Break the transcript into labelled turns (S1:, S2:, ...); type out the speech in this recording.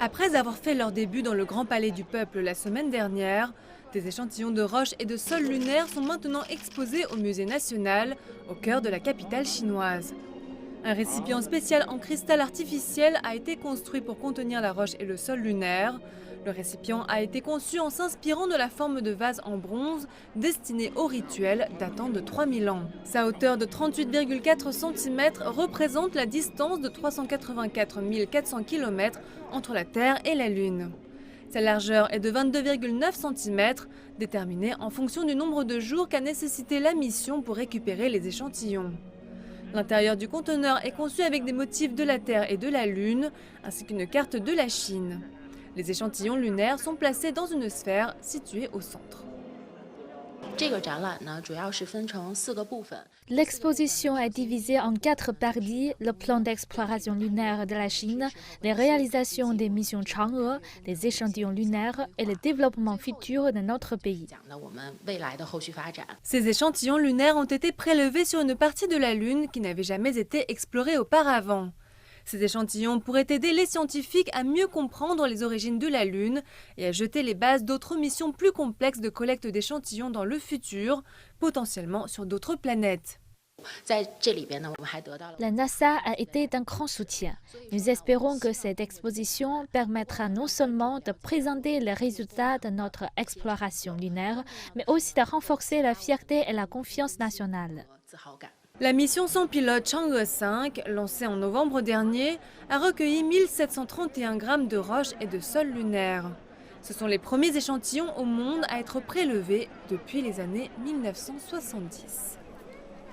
S1: Après avoir fait leur début dans le Grand Palais du Peuple la semaine dernière, des échantillons de roches et de sols lunaires sont maintenant exposés au Musée national, au cœur de la capitale chinoise. Un récipient spécial en cristal artificiel a été construit pour contenir la roche et le sol lunaire. Le récipient a été conçu en s'inspirant de la forme de vase en bronze destiné au rituel datant de 3000 ans. Sa hauteur de 38,4 cm représente la distance de 384 400 km entre la Terre et la Lune. Sa largeur est de 22,9 cm, déterminée en fonction du nombre de jours qu'a nécessité la mission pour récupérer les échantillons. L'intérieur du conteneur est conçu avec des motifs de la Terre et de la Lune, ainsi qu'une carte de la Chine. Les échantillons lunaires sont placés dans une sphère située au centre.
S2: L'exposition est divisée en 4 parties: le plan d'exploration lunaire de la Chine, les réalisations des missions Chang'e, les échantillons lunaires et le développement futur de notre pays.
S1: Ces échantillons lunaires ont été prélevés sur une partie de la Lune qui n'avait jamais été explorée auparavant. Ces échantillons pourraient aider les scientifiques à mieux comprendre les origines de la Lune et à jeter les bases d'autres missions plus complexes de collecte d'échantillons dans le futur, potentiellement sur d'autres planètes.
S2: La NASA a été d'un grand soutien. Nous espérons que cette exposition permettra non seulement de présenter les résultats de notre exploration lunaire, mais aussi de renforcer la fierté et la confiance nationale.
S1: La mission sans pilote Chang'e 5, lancée en novembre dernier, a recueilli 1731 grammes de roches et de sol lunaire. Ce sont les premiers échantillons au monde à être prélevés depuis les années 1970.